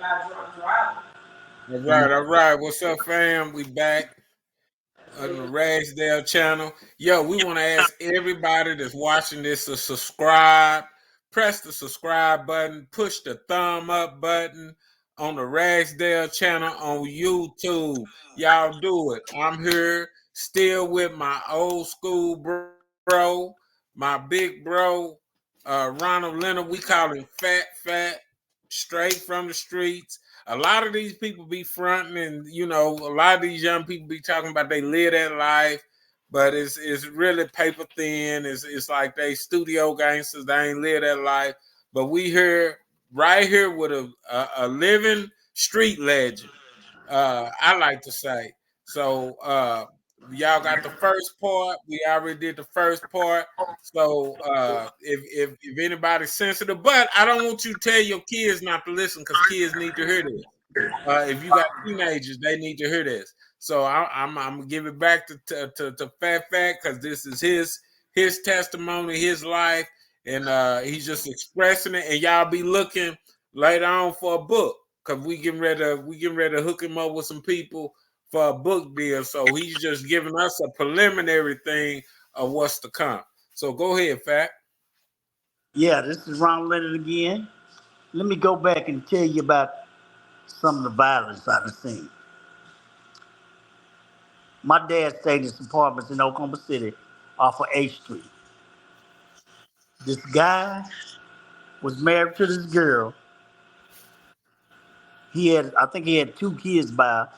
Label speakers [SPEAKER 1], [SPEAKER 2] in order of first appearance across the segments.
[SPEAKER 1] All right, all right. What's up, fam? We back on the Ragsdale channel. Yo, we want to ask everybody that's watching this to subscribe. Press the subscribe button. Push the thumb up button on the Ragsdale channel on YouTube. Y'all do it. I'm here still with my old school bro, my big bro, Ronald Leonard. We call him Fatt Fatt, straight from the streets. A lot of these people be fronting, and a lot of these young people be talking about they live that life, but it's really paper thin. It's like they studio gangsters. They ain't live that life. But we here, right here, with a living street legend. I like to say. So y'all got the first part. We already did the first part. So if anybody's sensitive, but I don't want you to tell your kids not to listen because kids need to hear this. If you got teenagers, they need to hear this. So I'm gonna give it back to Fatt Fatt because this is his testimony, his life, and he's just expressing it. And y'all be looking later on for a book because we getting ready to hook him up with some people for a book deal. So he's just giving us a preliminary thing of what's to come. So go ahead, Fatt.
[SPEAKER 2] Yeah, this is Ron Leonard again. Let me go back and tell you about some of the violence I've seen. My dad stayed in some apartments in Oklahoma City off of 8th Street. This guy was married to this girl. I think he had 2 kids by her,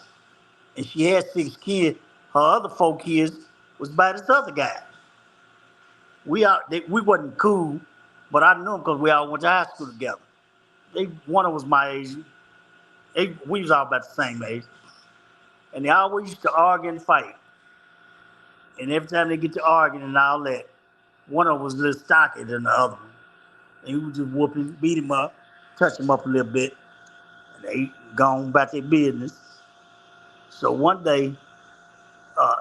[SPEAKER 2] and she had 6 kids. Her other 4 kids was by this other guy. We wasn't cool, but I knew him because we all went to high school together. One of them was my age. We was all about the same age, and they always used to argue and fight. And every time they get to arguing and all that, one of them was a little stockier than the other one. And he would just whoop him, beat him up, touch him up a little bit, and they gone about their business. So one day, uh,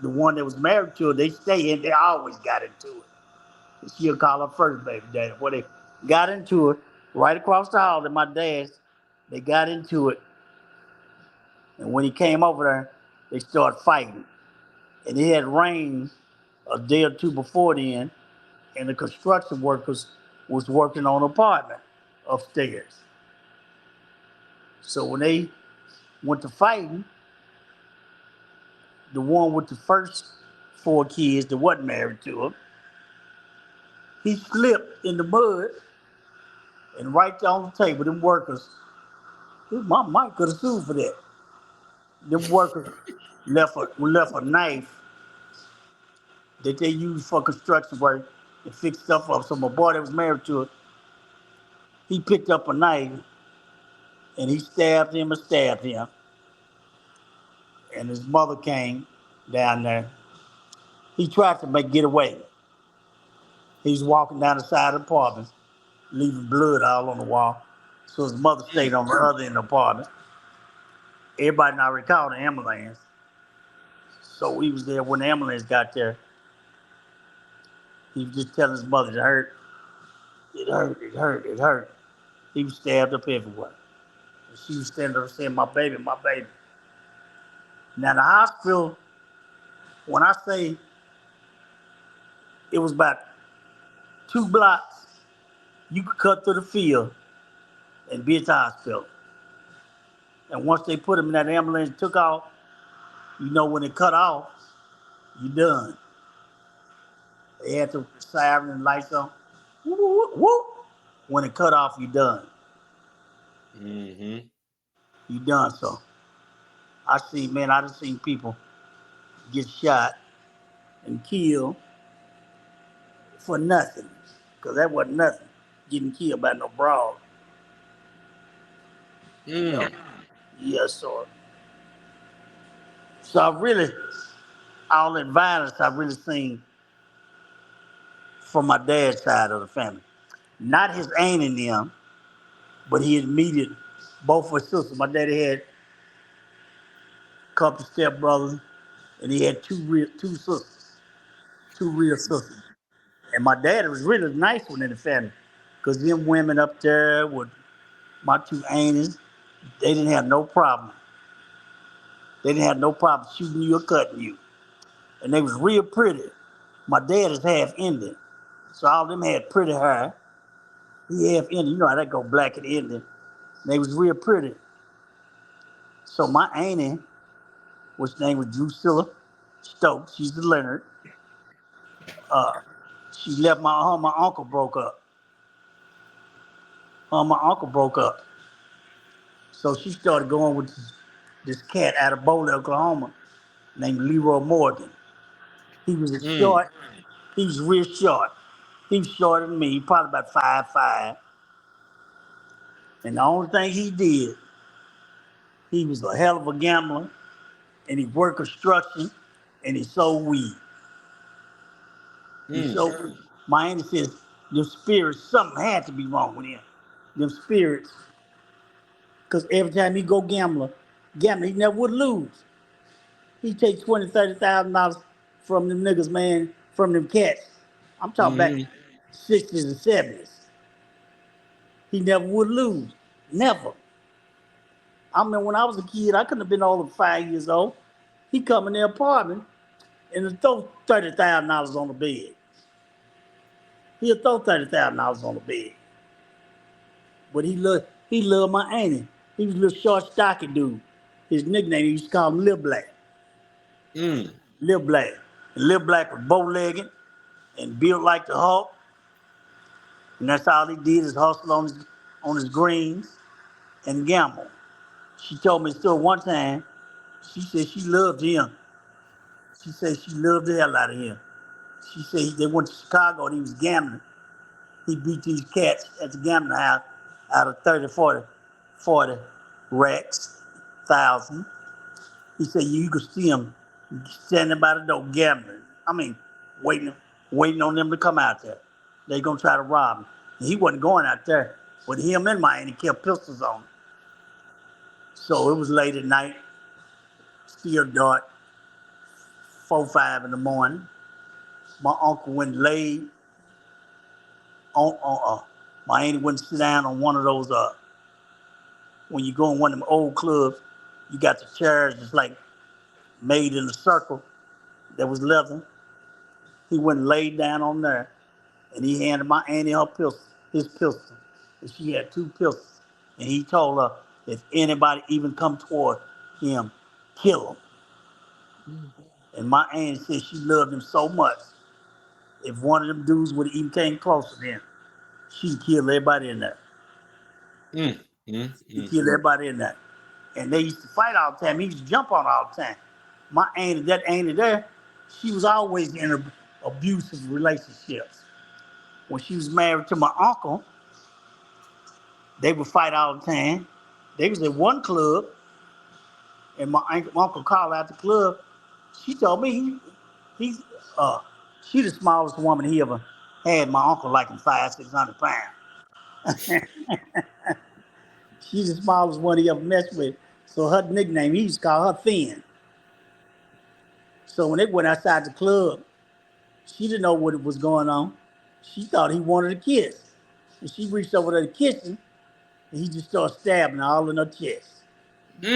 [SPEAKER 2] the one that was married to her, they stayed and they always got into it. She'll call her first baby daddy. Well, they got into it right across the hall at my dad's. They got into it, and when he came over there, they started fighting. And it had rained a day or two before then, and the construction workers was working on an apartment upstairs. So when they went to fighting, the one with the first 4 kids that wasn't married to him, he slipped in the mud and right there on the table, them workers, my mic could have sued for that. Them workers left a knife that they used for construction work and fix stuff up. So my boy that was married to her, he picked up a knife and he stabbed him and stabbed him. And his mother came down there. He tried to get away. He's walking down the side of the apartment, leaving blood all on the wall. So his mother stayed on the other end of the apartment. Everybody now recalled the ambulance. So he was there when the ambulance got there. He was just telling his mother it hurt. It hurt, it hurt, it hurt. He was stabbed up everywhere. And she was standing there saying, my baby, my baby. Now the hospital, when I say it was about 2 blocks, you could cut through the field and be at the hospital. And once they put him in that ambulance and took off, when it cut off, you done. They had the siren and lights on. Whoop, whoop, whoop. When it cut off, you done.
[SPEAKER 1] Mm-hmm.
[SPEAKER 2] You done. So I done seen people get shot and killed for nothing. Because that wasn't nothing. Getting killed by no brawl. You know?
[SPEAKER 1] Mm.
[SPEAKER 2] Yeah, so I really, all that violence I really seen from my dad's side of the family. Not his aunt and them, but he admitted both his sisters. My daddy had a couple stepbrothers, and he had two sisters, 2 real sisters. And my dad was really the nice one in the family, because them women up there with my 2 aunties, They didn't have no problem. They didn't have no problem shooting you or cutting you. And they was real pretty. My dad is half Indian. So all of them had pretty hair. He half Indian. You know how that go, black and Indian. And they was real pretty. So my auntie, which name was Drusilla Stokes, she's the Leonard. Uh, she left her and my uncle broke up. Her and my uncle broke up. So she started going with this cat out of Bowling, Oklahoma, named Leroy Morgan. He was a
[SPEAKER 1] Mm.
[SPEAKER 2] short, he was real short. He was shorter than me, probably about 5'5". And the only thing he did, he was a hell of a gambler, and he worked construction, and he sold weed. He
[SPEAKER 1] Mm.
[SPEAKER 2] sold weed. My auntie says, them spirits, something had to be wrong with him. Them spirits, because every time he go gamble, he never would lose. He take 20, $30,000 from them niggas, man, from them cats. I'm talking back
[SPEAKER 1] Mm.
[SPEAKER 2] 60s and 70s. He never would lose. Never. I mean, when I was a kid, I couldn't have been older than 5 years old. He come in the apartment and throw $30,000 on the bed. He'll throw $30,000 on the bed. But he loved my auntie. He was a little short, stocky dude. His nickname, he used to call him Lil Black.
[SPEAKER 1] Mm.
[SPEAKER 2] Lil Black. And Lil Black was bow-legged and built like the Hulk. And that's all he did is hustle on his greens and gamble. She told me still one time, she said she loved him. She said she loved the hell out of him. She said they went to Chicago and he was gambling. He beat these cats at the gambling house out of 30, 40 racks, thousand. He said you could see him standing by the door gambling. I mean, waiting, waiting on them to come out there. They gonna try to rob him. And he wasn't going out there, but him and my auntie kept pistols on him. So it was late at night, still dark, 4, 5 in the morning. My uncle went laid on my auntie went to sit down on one of those when you go in one of them old clubs, you got the chairs just like made in a circle that was leather. He went and laid down on there and he handed my auntie her pistol, his pistol. And she had 2 pistols. And he told her if anybody even come toward him, kill him. And my auntie said she loved him so much. If one of them dudes would have even came closer to him, she'd kill everybody in there.
[SPEAKER 1] Mm. Mm.
[SPEAKER 2] She'd
[SPEAKER 1] Mm.
[SPEAKER 2] kill everybody in there. And they used to fight all the time. He used to jump on all the time. My auntie, that auntie there, she was always in abusive relationships. When she was married to my uncle, they would fight all the time. They was at one club, and my uncle called out the club. She told me he uh she the smallest woman he ever had. My uncle like him 500, 600 pounds. She's the smallest one he ever messed with. So her nickname, he used to call her Thin. So when they went outside the club, she didn't know what was going on. She thought he wanted a kiss. And she reached over there to kiss him, and he just started stabbing her all in her chest.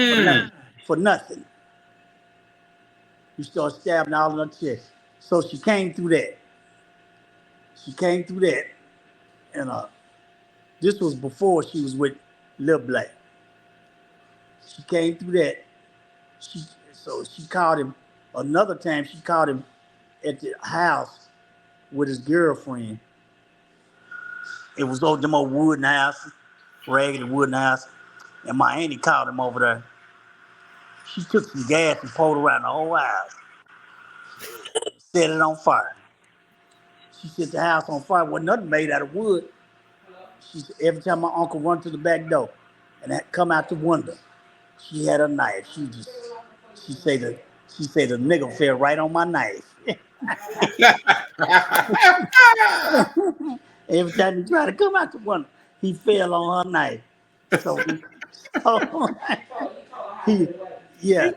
[SPEAKER 2] For
[SPEAKER 1] Mm.
[SPEAKER 2] nothing. For nothing. He started stabbing her all in her chest. So she came through that. She came through that. And this was before she was with Lil Black. She came through that. She so she called him another time. She called him at the house with his girlfriend. It was old them old wooden house, raggedy wooden house. And my auntie called him over there. She took some gas and poured around the whole house, set it on fire. She set the house on fire. Wasn't nothing made out of wood. She said every time my uncle run to the back door and come out the window, she had a knife. She say the she say the nigga fell right on my knife. Every time he tried to come out the window, he fell on her knife. So, so he, yeah,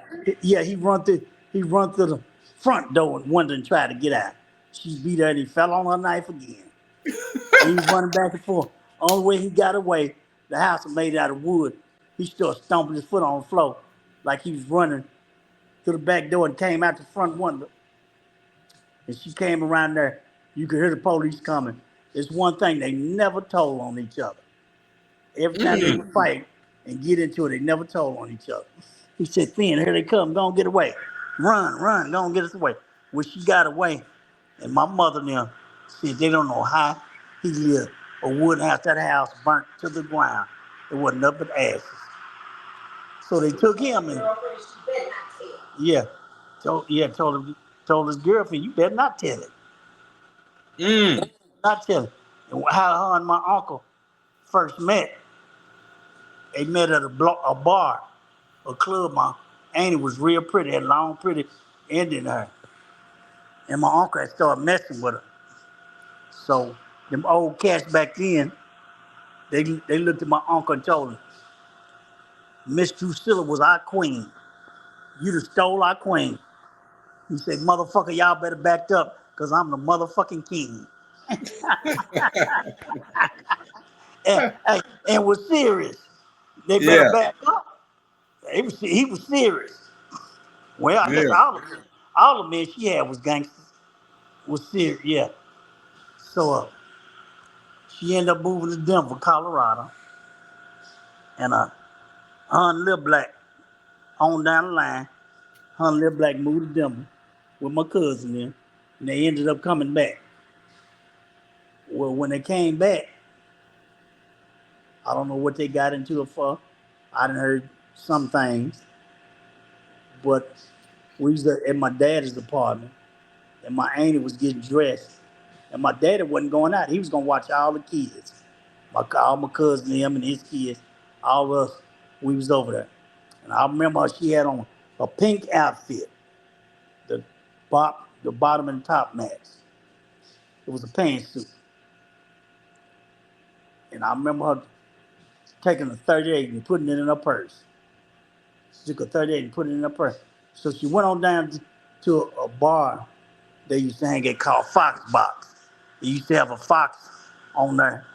[SPEAKER 2] he run through the front door and window and tried to get out. She beat her and he fell on her knife again. And he was running back and forth. Only way he got away, the house was made out of wood. He started stomping his foot on the floor like he was running to the back door and came out the front window. And she came around there. You could hear the police coming. It's one thing they never told on each other. Every time they would fight and get into it, they never told on each other. He said, Thin, here they come. Go and get away. Run, run. Go and get us away. When she got away, and my mother now said they don't know how he lived. A wood house, that house burnt to the ground. It wasn't nothing but ashes. So they took him and yeah, told his girlfriend, you better not tell it.
[SPEAKER 1] Mm.
[SPEAKER 2] Not tell it. And how her and my uncle first met, they met at a bar, a club. My auntie was real pretty, had long, pretty Indian hair. And my uncle had started messing with her. So them old cats back then, they looked at my uncle and told him, Miss Drusilla was our queen. You done stole our queen. He said, motherfucker, y'all better back up, because I'm the motherfucking king. And was serious. They better
[SPEAKER 1] Yeah.
[SPEAKER 2] back up. He was serious. Well, I guess
[SPEAKER 1] Yeah.
[SPEAKER 2] all the men she had was gangsters. Was serious, yeah. So she ended up moving to Denver, Colorado. And her and Lil Black on down the line, her and Lil Black moved to Denver with my cousin there. And they ended up coming back. Well, when they came back, I don't know what they got into it for. I done heard some things. But we was at my dad's apartment, and my auntie was getting dressed. And my daddy wasn't going out. He was going to watch all the kids. All my cousin, him and his kids, all of us, we was over there. And I remember she had on a pink outfit, the, the bottom and top match. It was a pantsuit. And I remember her taking a 38 and putting it in her purse. She took a 38 and put it in her purse. So she went on down to a bar they used to hang it called Fox Box. They used to have a fox on there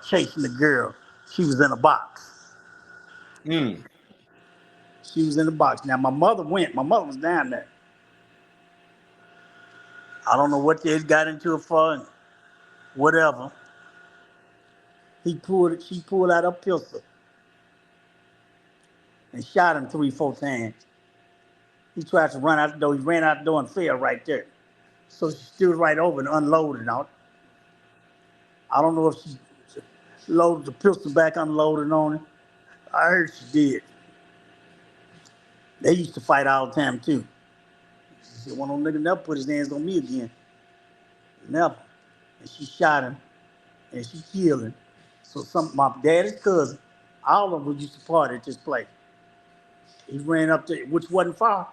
[SPEAKER 2] chasing the girl. She was in a box.
[SPEAKER 1] Mm.
[SPEAKER 2] She was in the box. Now my mother went. My mother was down there. I don't know what they got into it for and whatever. She pulled out a pistol and shot him 3, 4 times. He tried to run out the door. He ran out the door and fell right there. So she stood right over and unloaded on it. I don't know if she loaded the pistol back, unloaded on it. I heard she did. They used to fight all the time too. She said, one of them niggas never put his hands on me again. Never. And she shot him and she killed him. So my daddy's cousin, all of them used to party at this place. He ran up there, which wasn't far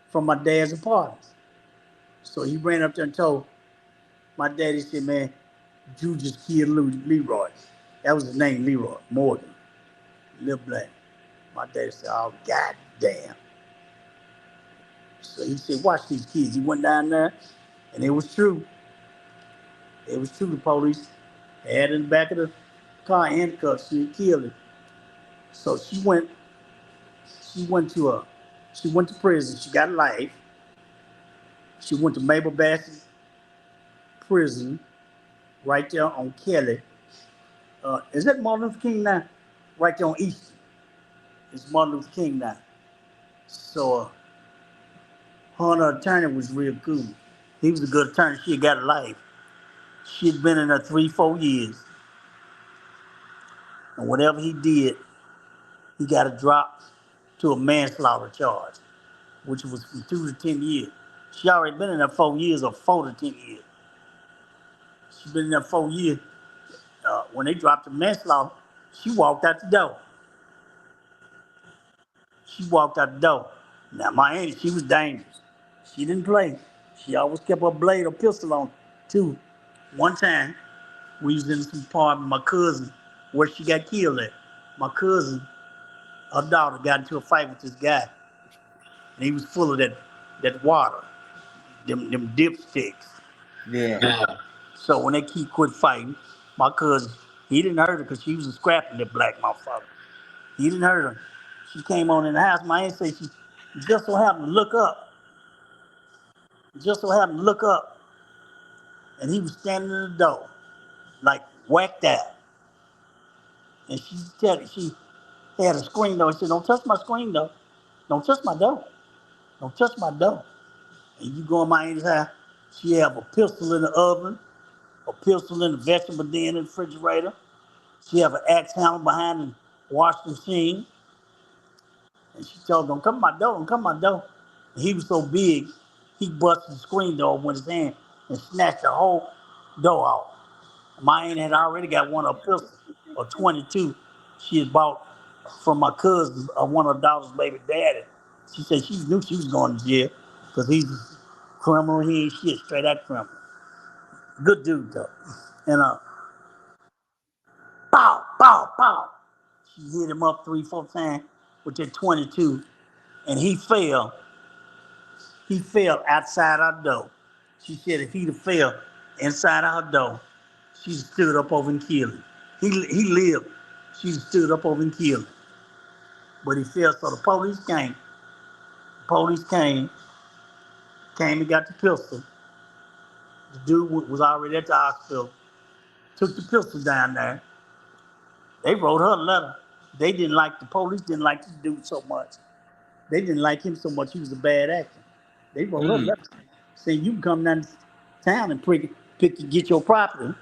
[SPEAKER 2] from my dad's apartment. So he ran up there and told my daddy, said, man, you just killed Leroy. That was his name, Leroy Morgan, Lil Black. My daddy said, oh, goddamn. So he said, watch these kids. He went down there, and it was true. It was true. The police had in the back of the car handcuffed. She had killed him. So she went to a, she went to prison. She got life. She went to Mabel Bassett prison right there on Kelly. Is that Martin Luther King now? Right there on Eastern. It's Martin Luther King now. So her and her attorney was real cool. He was a good attorney. She had got life. She had been in there 3, 4 years. And whatever he did, he got a drop to a manslaughter charge, which was from 2 to 10 years. She already been in there 4 years or 4 to 10 years. She been in there 4 years. When they dropped the manslaughter, she walked out the door. She walked out the door. Now my auntie, she was dangerous. She didn't play. She always kept a blade or pistol on too. One time, we was in some part with my cousin where she got killed at. My cousin, her daughter got into a fight with this guy, and he was full of that water, them dipsticks.
[SPEAKER 1] Yeah.
[SPEAKER 2] So when they keep quit fighting, my cousin, he didn't hurt her because she was scrapping that black motherfucker. He didn't hurt her. She came on in the house. My aunt said she just so happened to look up, just so happened to look up, and he was standing in the door, like whacked out. And she had a screen door. She said, "Don't touch my screen door. Don't touch my door. Don't touch my door." And you go in my aunt's house, she have a pistol in the oven, a pistol in the vegetable den in the refrigerator. She have an axe handle behind the washing machine. And she told him, "Don't come my door, don't come my door." And he was so big, he busted the screen door with his hand and snatched the whole door off. My aunt had already got one of her pistols, a 22, she had bought from my cousin, one of her daughter's baby daddy. She said she knew she was going to jail because he's a criminal. He ain't shit, straight out criminal. Good dude, though. And pow, pow, pow. She hit him up 3, 4 times with that 22, and he fell. He fell outside our door. She said if he'd have fell inside our door, she'd have stood up over and killed him. He lived. She'd have stood up over and killed him. But he fell, so the police came. The police came and got the pistol. The dude was already at the hospital. Took the pistol down there. They wrote her a letter. The police didn't like the dude so much. They didn't like him so much. He was a bad actor. They wrote her a
[SPEAKER 1] Mm.
[SPEAKER 2] letter saying you can come down to town and get your property.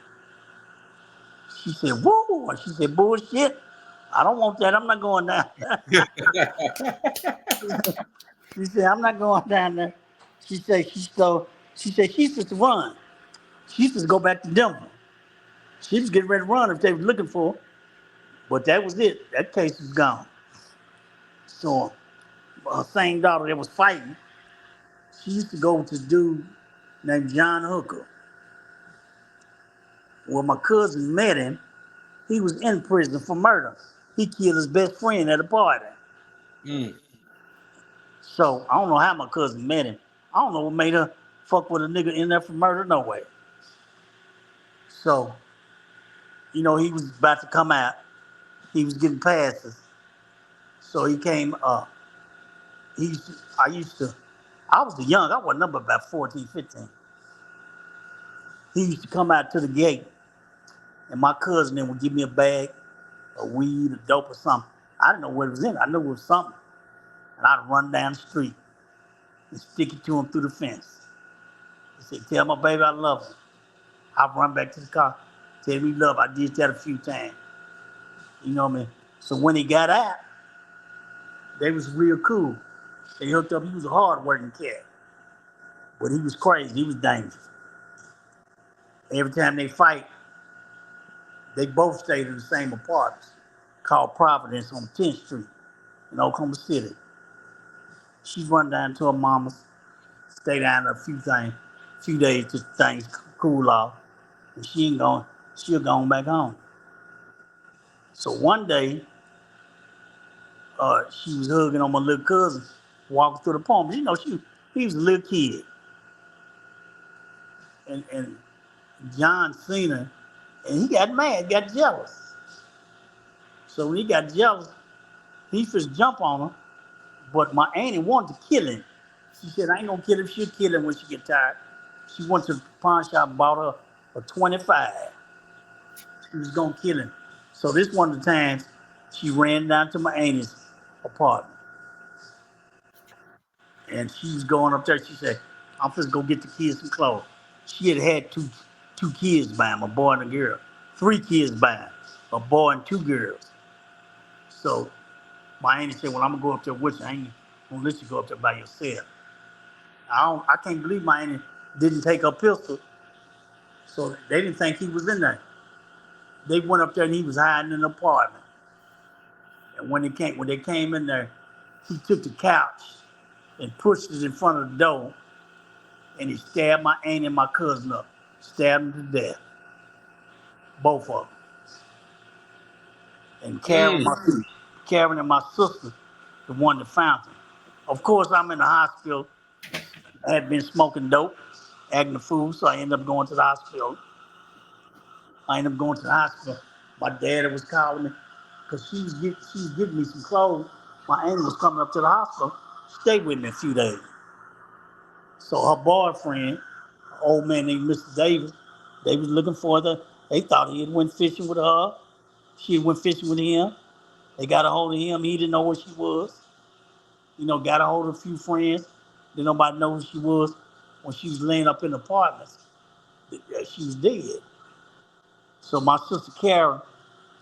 [SPEAKER 2] She said, "Whoa!" She said, "Bullshit. I don't want that. I'm not going down there." She said, "I'm not going down there." She said she used to run. She used to go back to Denver. She was getting ready to run if they were looking for her. But that was it. That case was gone. So her same daughter that was fighting, she used to go with this dude named John Hooker. Well, my cousin met him. He was in prison for murder. He killed his best friend at a party.
[SPEAKER 1] Mm.
[SPEAKER 2] So I don't know how my cousin met him. I don't know what made her fuck with a nigga in there for murder no way. So, he was about to come out. He was getting passes. So he came he used to, I was young, I was number about 14, 15. He used to come out to the gate and my cousin then would give me a bag of weed or dope or something. I didn't know what it was in. I knew it was something. And I'd run down the street and stick it to him through the fence. He said, "Tell my baby I love her." I'd run back to the car, tell him he love her. I did that a few times. You know what I mean? So when he got out, they was real cool. They hooked up. He was a hard working cat. But he was crazy. He was dangerous. Every time they fight, they both stayed in the same apartments called Providence on 10th Street in Oklahoma City. She run down to her mama's, stay down there a few days till things cool off. And she'll go on back home. So one day, she was hugging on my little cousin, walking through the apartment. He was a little kid. And John seen her, and he got mad, got jealous. So when he got jealous, he just jump on her. But my auntie wanted to kill him. She said, "I ain't gonna kill him. She'll kill him when she get tired." She went to the pawn shop and bought her a 25. She was gonna kill him. So this one of the times she ran down to my auntie's apartment, and she was going up there. She said, "I'm just go get the kids some clothes." She had two kids by him, a boy and a girl. 3 kids by him, a boy and 2 girls. So my auntie said, "Well, I'm gonna go up there with you. I ain't gonna let you go up there by yourself." I can't believe my auntie didn't take her pistol, so they didn't think he was in there. They went up there and he was hiding in the apartment. And when they came in there, he took the couch and pushed it in front of the door, and he stabbed my aunt and my cousin up, stabbed them to death, both of them. And
[SPEAKER 1] Mm.
[SPEAKER 2] Karen and my sister, the one that found him. Of course, I'm in the hospital. I had been smoking dope, acting a fool, so I ended up going to the hospital. My dad was calling me. because she was getting me some clothes. My auntie was coming up to the hospital, stayed with me a few days. So her boyfriend, an old man named Mr. Davis, they was looking for her. They thought he had went fishing with her. She went fishing with him. They got a hold of him. He didn't know where she was. Got a hold of a few friends. Didn't nobody know who she was. When she was laying up in the apartments, she was dead. So my sister Karen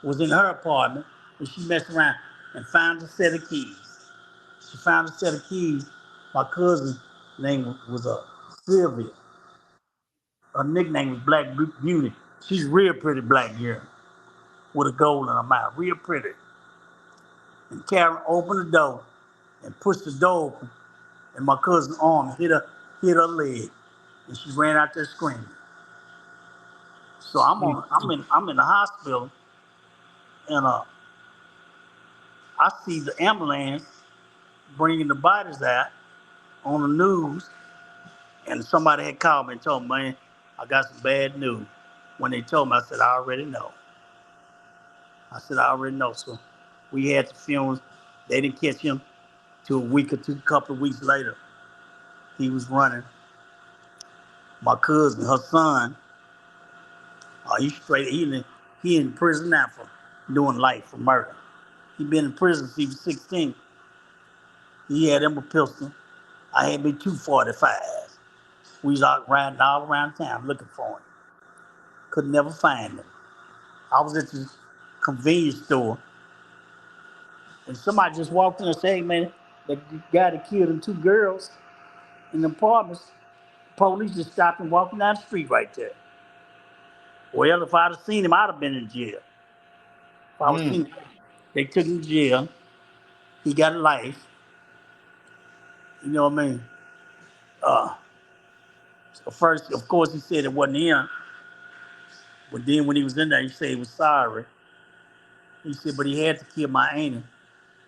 [SPEAKER 2] was in her apartment and she messed around and found a set of keys. She found a set of keys. My cousin's name was Sylvia. Her nickname was Black Beauty. She's a real pretty black girl with a gold in her mouth, real pretty. And Karen opened the door and pushed the door open, and my cousin's arm hit her leg, and she ran out there screaming. So I'm in the hospital, and I see the ambulance bringing the bodies out on the news, and somebody had called me and told me, man, I got some bad news. When they told me, I said, I already know. I said, I already know. So we had the funerals. They didn't catch him till a week or two, couple of weeks later. He was running. My cousin, her son, he's straight. He in prison now for doing life for murder. He been in prison since he was 16. He had him a pistol. I had me 245s. We was out riding all around town looking for him. Could never find him. I was at the convenience store, and somebody just walked in and said, hey, man, the guy that killed them two girls in the apartments, police just stopped him walking down the street right there. Well, if I'd have seen him, I'd have been in jail. If I was
[SPEAKER 1] Mm.
[SPEAKER 2] seen him, they took him to jail. He got life. You know what I mean? Uh, so first, of course, he said it wasn't him. But then when he was in there, he said he was sorry. He said, but he had to kill my auntie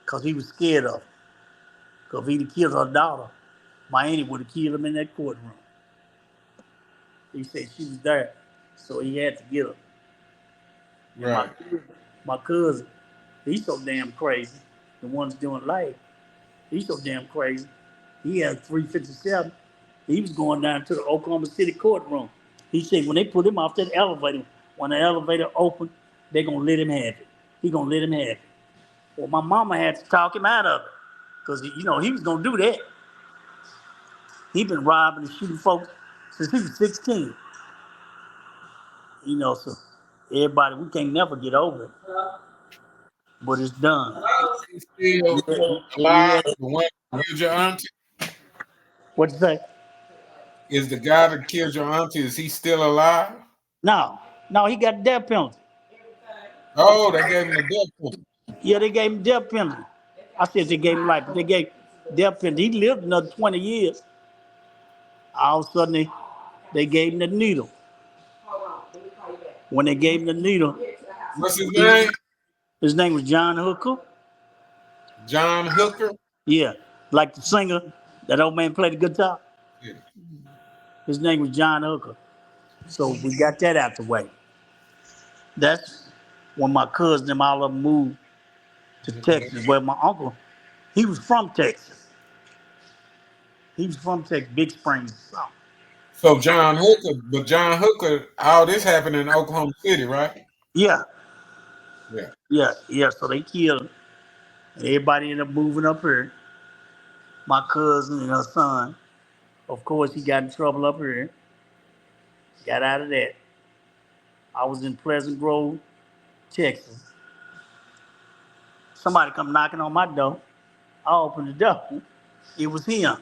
[SPEAKER 2] because he was scared of her. Because if he'd have killed her daughter, my auntie would have killed him in that courtroom. He said she was there, so he had to get her. And
[SPEAKER 1] Right.
[SPEAKER 2] my cousin, he's so damn crazy. The one's doing life, he's so damn crazy. He had 357. He was going down to the Oklahoma City courtroom. He said when they put him off that elevator, when the elevator opened, they gonna let him have it. He gonna let him have it. Well, my mama had to talk him out of it, cause he was gonna do that. He been robbing and shooting folks since he was 16. So everybody, we can't never get over it, but it's done.
[SPEAKER 1] He's still
[SPEAKER 2] We
[SPEAKER 1] alive.
[SPEAKER 2] had,
[SPEAKER 1] The one that killed your auntie
[SPEAKER 2] what you say?
[SPEAKER 1] is the guy that killed your auntie. Is he still alive?
[SPEAKER 2] No, he got death penalty.
[SPEAKER 1] Oh, they gave him the death penalty.
[SPEAKER 2] Yeah, they gave him death penalty. I said they gave him life, but they gave death penalty. He lived another 20 years. All of a sudden, they gave him the needle. When they gave him the needle,
[SPEAKER 1] What's his
[SPEAKER 2] he,
[SPEAKER 1] name?
[SPEAKER 2] his name was John Hooker.
[SPEAKER 1] John Hooker.
[SPEAKER 2] Yeah, like the singer, that old man played the guitar.
[SPEAKER 1] Yeah.
[SPEAKER 2] His name was John Hooker. So we got that out the way. That's when my cousin and all of them moved to Texas, where my uncle, he was from Texas. He was from Texas, Big Springs.
[SPEAKER 1] So John Hooker, all this happened in Oklahoma City, right?
[SPEAKER 2] Yeah,
[SPEAKER 1] Yeah.
[SPEAKER 2] yeah. So they killed him. And everybody ended up moving up here. My cousin and her son. Of course, he got in trouble up here. Got out of that. I was in Pleasant Grove, Texas. Somebody come knocking on my door. I opened the door. It was him.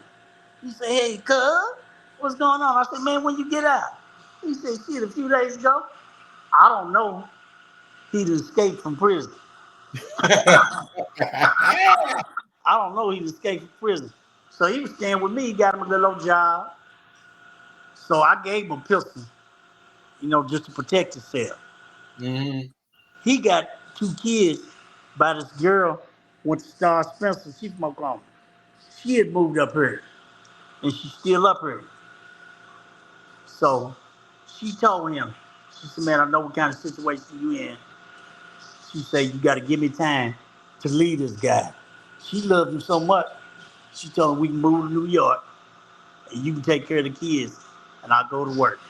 [SPEAKER 2] He said, hey, cuz, what's going on? I said, man, when you get out? He said, shit, a few days ago. I don't know. He'd escaped from prison. I don't know he'd escaped from prison. So he was staying with me. He got him a little old job. So I gave him a pistol, just to protect himself.
[SPEAKER 1] Hmm.
[SPEAKER 2] He got two kids by this girl, went to Star Spencer. She from Oklahoma. She had moved up here, and she's still up here. So she told him, she said, man, I know what kind of situation you in. She said, "You got to give me time to leave this guy." She loved him so much. She told him we can move to New York and you can take care of the kids, and I'll go to work.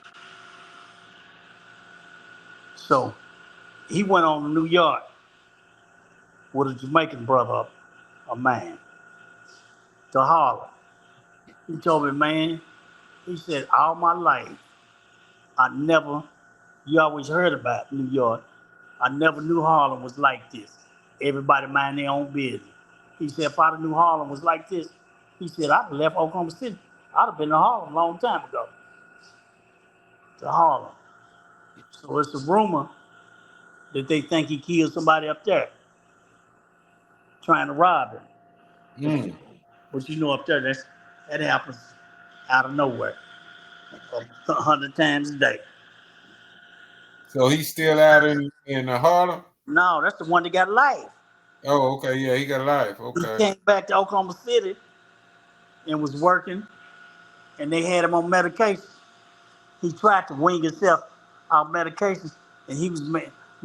[SPEAKER 2] So he went on to New York with a Jamaican brother, a man, to Harlem. He told me, man, he said, all my life, I never, you always heard about New York. I never knew Harlem was like this. Everybody mind their own business. He said, if I'd have knew Harlem was like this, he said, I'd have left Oklahoma City. I'd have been to Harlem a long time ago, to Harlem. So it's a rumor that they think he killed somebody up there trying to rob him. But,
[SPEAKER 1] Mm.
[SPEAKER 2] but you know, up there, that happens out of nowhere, 100 times a day.
[SPEAKER 1] So he's still out in Harlem.
[SPEAKER 2] No, that's the one that got life.
[SPEAKER 1] Oh, okay, yeah, he got life.
[SPEAKER 2] He
[SPEAKER 1] Okay.
[SPEAKER 2] came back to Oklahoma City and was working, and they had him on medication. He tried to wing himself out medication, and he was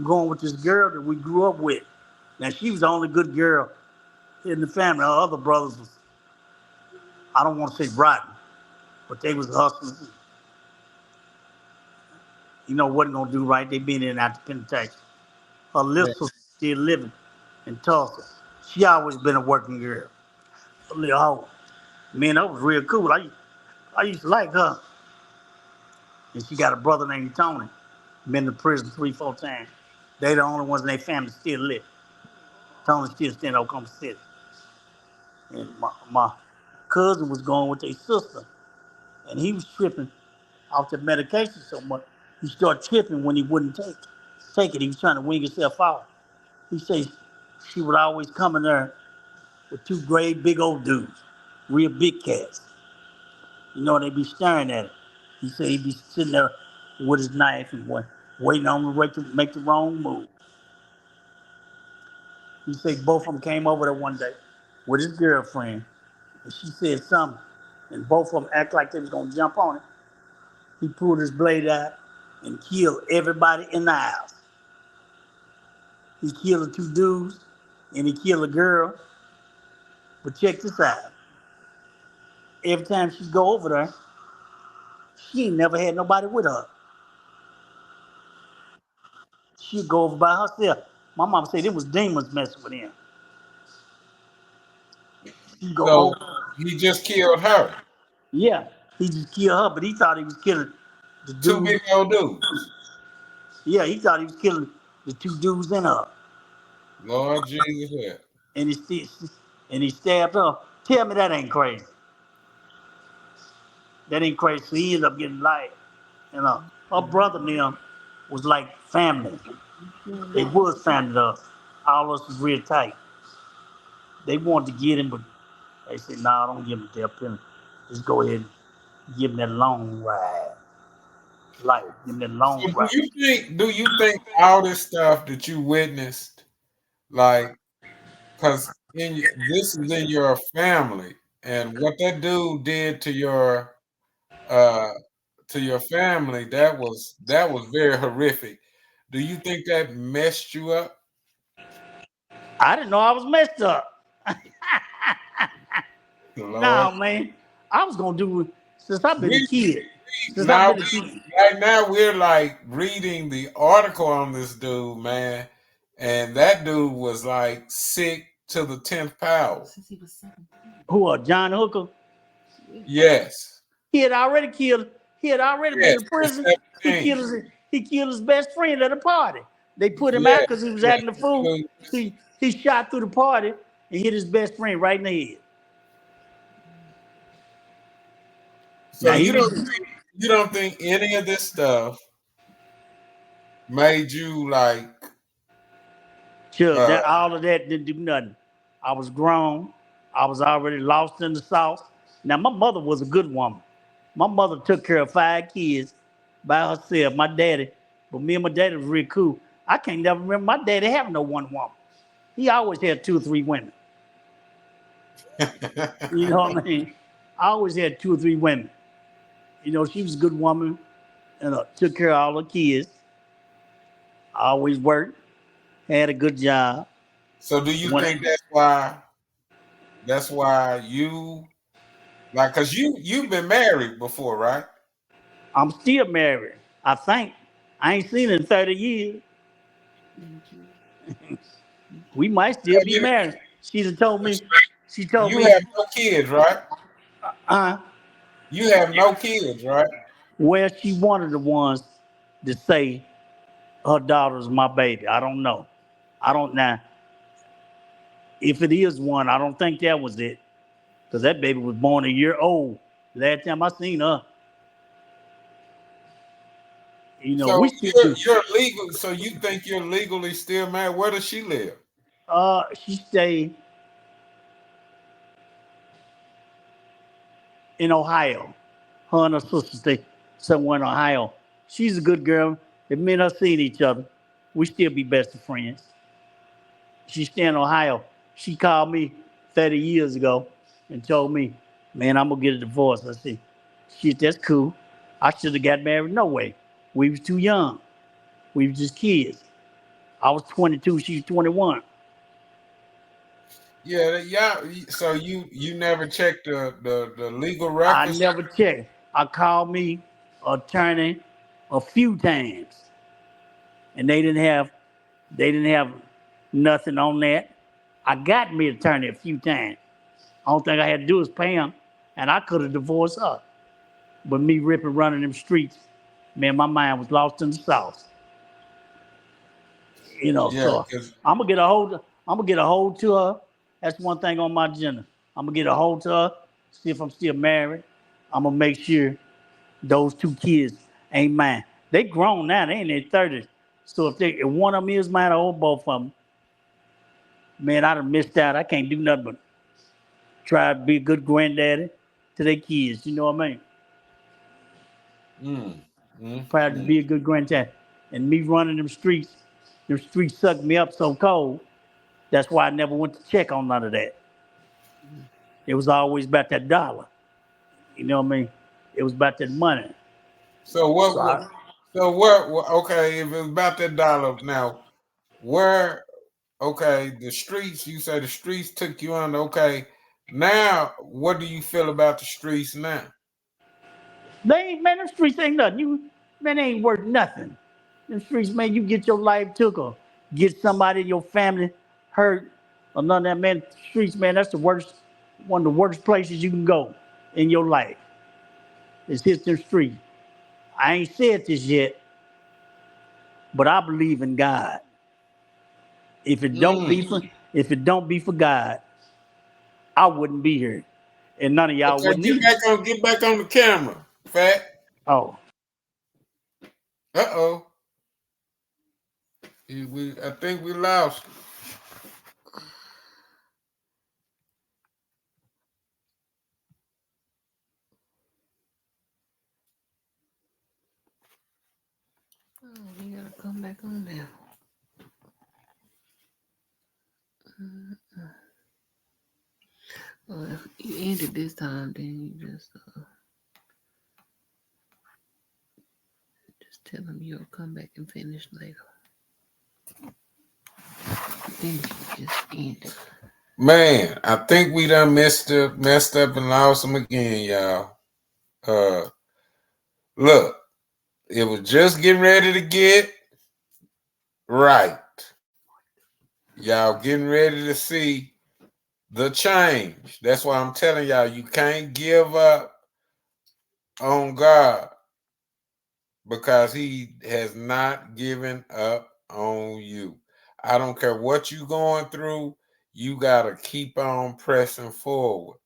[SPEAKER 2] going with this girl that we grew up with. Now she was the only good girl in the family. Our other brothers was, I don't want to say rotten, but they was hustlers. You know, wasn't gonna do right. They been in and out the penitentiary. Her little
[SPEAKER 1] Yeah.
[SPEAKER 2] sister still living in Tulsa. She always been a working girl. A little hoe. Man, that was real cool. I used to like her. And she got a brother named Tony. Been to prison 3, 4 times. They the only ones in their family still live. Tony still staying in Oklahoma City. And my cousin was going with their sister. And he was tripping off the medication so much. He started tripping when he wouldn't take it. He was trying to wing himself out. He said she would always come in there with two great big old dudes, real big cats. You know, they'd be staring at him. He said he'd be sitting there with his knife and waiting on him to make the wrong move. He said both of them came over there one day with his girlfriend, and she said something, and both of them act like they was gonna jump on it. He pulled his blade out and killed everybody in the house. He killed the two dudes, and he killed a girl. But check this out. Every time she go over there, she ain't never had nobody with her. She'd go over by herself. My mama said it was demons messing with him. She'd go
[SPEAKER 1] So
[SPEAKER 2] over.
[SPEAKER 1] he just killed her.
[SPEAKER 2] Yeah, he just killed her, but he thought he was killing the
[SPEAKER 1] Two big
[SPEAKER 2] dude.
[SPEAKER 1] old dudes.
[SPEAKER 2] Yeah, he thought he was killing the two dudes in her.
[SPEAKER 1] Lord Jesus. Yeah.
[SPEAKER 2] And he stabbed her. Tell me that ain't crazy. That ain't crazy. So he ended up getting life. And her brother and them was like family. They was family to us. All of us was real tight. They wanted to get him, but they said, no, nah, don't give him the death penalty. Just go ahead and give him that long ride. Life. Give him that
[SPEAKER 1] So
[SPEAKER 2] long ride.
[SPEAKER 1] do you think all this stuff that you witnessed, like, because this is in your family, and what that dude did uh to your family, that was very horrific. Do you think that messed you up?
[SPEAKER 2] I didn't know I was messed up.
[SPEAKER 1] Lord,
[SPEAKER 2] Nah, man. I was gonna do it since I've been a
[SPEAKER 1] we
[SPEAKER 2] kid. Since I've
[SPEAKER 1] now
[SPEAKER 2] been a kid.
[SPEAKER 1] right now we're like reading the article on this dude, man, and that dude was like sick to the 10th power.
[SPEAKER 2] Who John Hooker?
[SPEAKER 1] Yes,
[SPEAKER 2] He had already killed. He had already been
[SPEAKER 1] yes,
[SPEAKER 2] to
[SPEAKER 1] at
[SPEAKER 2] prison. He
[SPEAKER 1] 17.
[SPEAKER 2] killed his best friend at a party. They put him out
[SPEAKER 1] Yeah,
[SPEAKER 2] because he was
[SPEAKER 1] yeah.
[SPEAKER 2] acting a fool. He shot through the party and hit his best friend right in the head.
[SPEAKER 1] So
[SPEAKER 2] Now he
[SPEAKER 1] you
[SPEAKER 2] was
[SPEAKER 1] don't think any of this stuff made you like
[SPEAKER 2] sure
[SPEAKER 1] uh
[SPEAKER 2] that all of that didn't do nothing. I was grown. I was already lost in the South. Now my mother was a good woman. My mother took care of 5 kids by herself. My daddy, but me and my daddy was real cool. I can't never remember my daddy having no one woman. He always had 2 or 3 women. You know what I mean? I always had 2 or 3 women. You know, she was a good woman and took care of all her kids. I always worked. Had a good job.
[SPEAKER 1] So do you
[SPEAKER 2] When
[SPEAKER 1] think that's why you like because you've been married before, right?
[SPEAKER 2] I'm still married, I think. I ain't seen her in 30 years. We might still
[SPEAKER 1] Yeah,
[SPEAKER 2] be married. She done told me, she told
[SPEAKER 1] you
[SPEAKER 2] me,
[SPEAKER 1] have no kids, right?
[SPEAKER 2] uh,
[SPEAKER 1] You have no kids, right?
[SPEAKER 2] well, she wanted the ones to say her daughter's my baby. I don't know. I don't now. If it is one, I don't think that was it. Because that baby was born a year old. Last time I seen her,
[SPEAKER 1] So
[SPEAKER 2] we still do.
[SPEAKER 1] you're legal. So you think you're legally still married? Where does she live?
[SPEAKER 2] She stay in Ohio. Her and her sister stay somewhere in Ohio. She's a good girl. The men have seen each other. We still be best of friends. She stay in Ohio. She called me 30 years ago and told me, man, I'm gonna get a divorce. I said, shit, that's cool. I should have got married no way. We was too young. We was just kids. I was 22, she was 21.
[SPEAKER 1] Yeah, yeah. So you never checked the legal
[SPEAKER 2] I
[SPEAKER 1] records?
[SPEAKER 2] never checked. I called me attorney a few times, and they didn't have nothing on that. I got me attorney a few times. Only thing I had to do was pay him, and I could have divorced her. But me ripping running them streets, man, my mind was lost in the sauce.
[SPEAKER 1] Yeah,
[SPEAKER 2] So
[SPEAKER 1] because
[SPEAKER 2] I'm gonna get a hold to her. That's one thing on my agenda. I'm gonna get a hold to her, see if I'm still married. I'm gonna make sure those two kids ain't mine. They grown now, they in their 30s. So if one of them is mine or both of them, man, I done missed out. I can't do nothing but try to be a good granddaddy to their kids. You know what I mean?
[SPEAKER 1] mm, mm,
[SPEAKER 2] Proud to
[SPEAKER 1] mm.
[SPEAKER 2] be a good granddad. And me running them streets sucked me up so cold. That's why I never went to check on none of that. It was always about that dollar. You know what I mean? It was about that money.
[SPEAKER 1] So
[SPEAKER 2] So
[SPEAKER 1] what? So okay, if it's about that dollar now, where? Okay, the streets. You say the streets took you under. Okay, now what do you feel about the streets now?
[SPEAKER 2] they ain't, man, them streets ain't nothing. Man, they ain't worth nothing. Them streets, man, you get your life took or get somebody in your family hurt or none of that, man. Streets, man, that's the worst, one of the worst places you can go in your life. Is hit them streets. I ain't said this yet, but I believe in God. If it don't
[SPEAKER 1] Mm.
[SPEAKER 2] be for if it don't be for God, I wouldn't be here, and none of y'all
[SPEAKER 1] Okay,
[SPEAKER 2] wouldn't either.
[SPEAKER 1] get back on the camera, Fat.
[SPEAKER 2] Oh,
[SPEAKER 1] Uh-oh. I think we lost.
[SPEAKER 3] Oh, you gotta come back on there. Well, if you ended this time, then you just tell them you'll come back and finish later. Then you just end it.
[SPEAKER 1] Man, I think we done messed up and lost them again, y'all. Uh look, it was just getting ready to get right. Y'all getting ready to see the change. That's why I'm telling y'all you can't give up on God because he has not given up on you. I don't care what you're going through, you got to keep on pressing forward.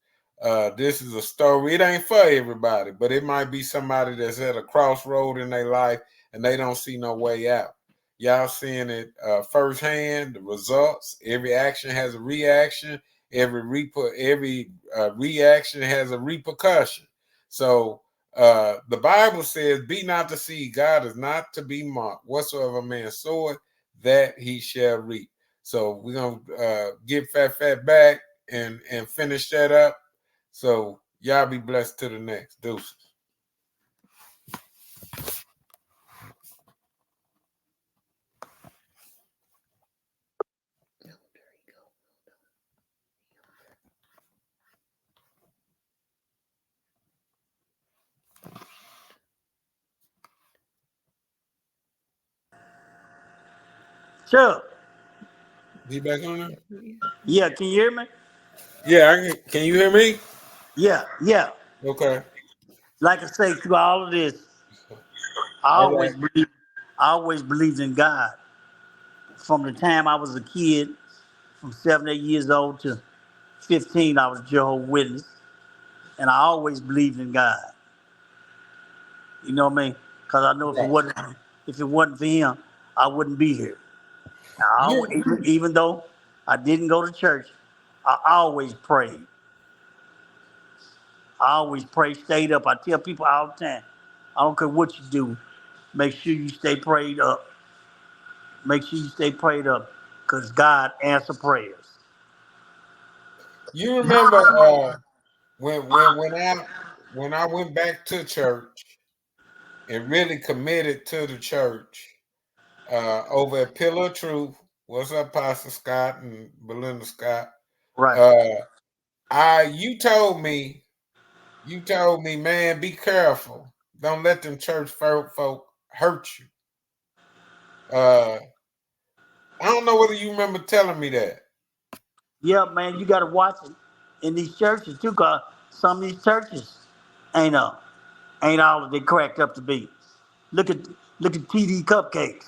[SPEAKER 1] This is a story. It ain't for everybody, but it might be somebody that's at a crossroad in their life and they don't see no way out. Y'all seeing it firsthand, the results. Every action has a reaction. Every reaction has a repercussion. So the Bible says, "Be not deceived. God is not to be mocked. Whatsoever man soweth, that he shall reap." So we're gonna get Fat back and finish that up. So y'all be blessed to the next. Deuces.
[SPEAKER 2] Sure.
[SPEAKER 1] Be back on there?
[SPEAKER 2] Yeah, can you hear me?
[SPEAKER 1] Yeah, I can you hear me?
[SPEAKER 2] Yeah, yeah.
[SPEAKER 1] Okay.
[SPEAKER 2] Like I say, through all of this, I
[SPEAKER 1] All
[SPEAKER 2] always
[SPEAKER 1] right.
[SPEAKER 2] believe, I always believed in God. From the time I was a kid, from 7, 8 years old to 15, I was Jehovah's Witness, and I always believed in God. You know what I mean? Because I know
[SPEAKER 1] Right.
[SPEAKER 2] if it wasn't for Him, I wouldn't be here.
[SPEAKER 1] You
[SPEAKER 2] Even though I didn't go to church, I always prayed. I always prayed, stayed up. I tell people all the time, I don't care what you do, make sure you stay prayed up. Make sure you stay prayed up, because God answer prayers.
[SPEAKER 1] you remember when I went back to church and really committed to the church over at Pillar of Truth. What's up, Pastor Scott and Belinda Scott?
[SPEAKER 2] Right.
[SPEAKER 1] Uh, I you told me, man, be careful. Don't let them church folk hurt you. Uh, I don't know whether you remember telling me that.
[SPEAKER 2] Yeah, man, you got to watch it in these churches too, cause some of these churches ain't ain't all that they cracked up to be. Look at TD Cupcakes.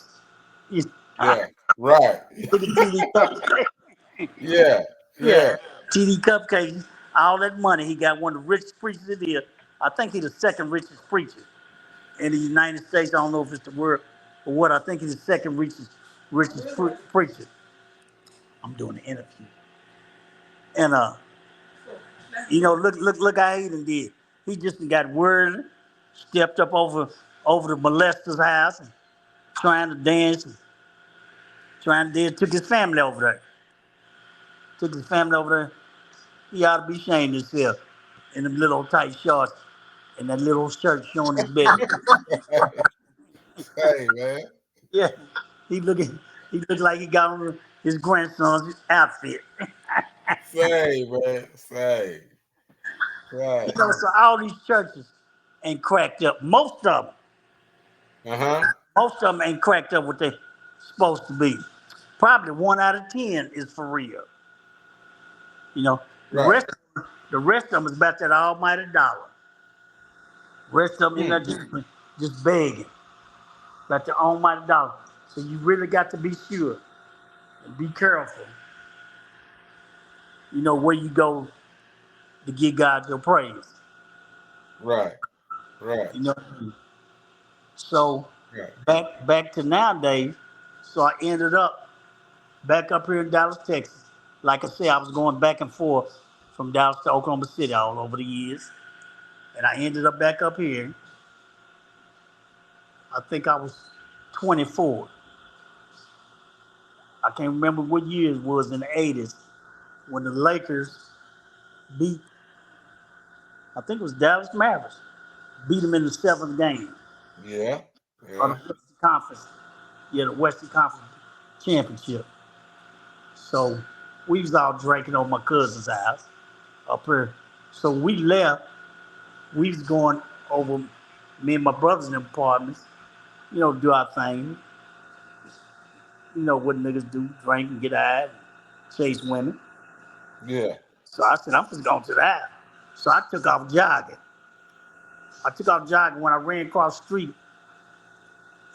[SPEAKER 2] You-
[SPEAKER 1] Yeah, right.
[SPEAKER 2] Look at TD Cupcakes.
[SPEAKER 1] Yeah,
[SPEAKER 2] Yeah,
[SPEAKER 1] yeah,
[SPEAKER 2] TD Cupcakes. All that money, he got one of the richest preachers in here. I think he's the second richest preacher in the United States. I don't know if it's the world or what. I think he's the second richest preacher. I'm doing an interview, and look how he done did. He just got word, stepped up over the molester's house and trying to dance, and trying to dance. Took his family over there. Took his family over there. He ought to be ashamed of himself in them little tight shorts and that little shirt showing his belly.
[SPEAKER 1] say, man.
[SPEAKER 2] Yeah, he looking he looked like he got on his grandson's outfit.
[SPEAKER 1] Say, man. Say.
[SPEAKER 2] So all these churches ain't cracked up.
[SPEAKER 1] Uh-huh.
[SPEAKER 2] Most of them ain't cracked up what they supposed to be. Probably 1 out of 10 is for real. You know, the
[SPEAKER 1] Right.
[SPEAKER 2] rest the rest of them is about that almighty dollar. Rest of them in there
[SPEAKER 1] Mm,
[SPEAKER 2] just begging about the almighty dollar. So you really got to be sure and be careful. You know where you go to give God your praise.
[SPEAKER 1] right. Right.
[SPEAKER 2] You know. So
[SPEAKER 1] Right.
[SPEAKER 2] back to nowadays. So I ended up back up here in Dallas, Texas. Like I said, I was going back and forth from Dallas to Oklahoma City all over the years, and I ended up back up here. I think I was 24. I can't remember what year it was in the 80s when the Lakers beat, I think it was Dallas Mavericks, beat them in the seventh game
[SPEAKER 1] Yeah.
[SPEAKER 2] of the
[SPEAKER 1] Yeah.
[SPEAKER 2] Western Conference. Yeah, the Western Conference Championship. So we was all drinking on my cousin's house up here. So we left. We was going over, me and my brothers in the apartments, do our thing. You know what niggas do, drink and get high, and chase women.
[SPEAKER 1] Yeah.
[SPEAKER 2] So I said, I'm just going to the house. So I took off jogging. I took off jogging. When I ran across the street,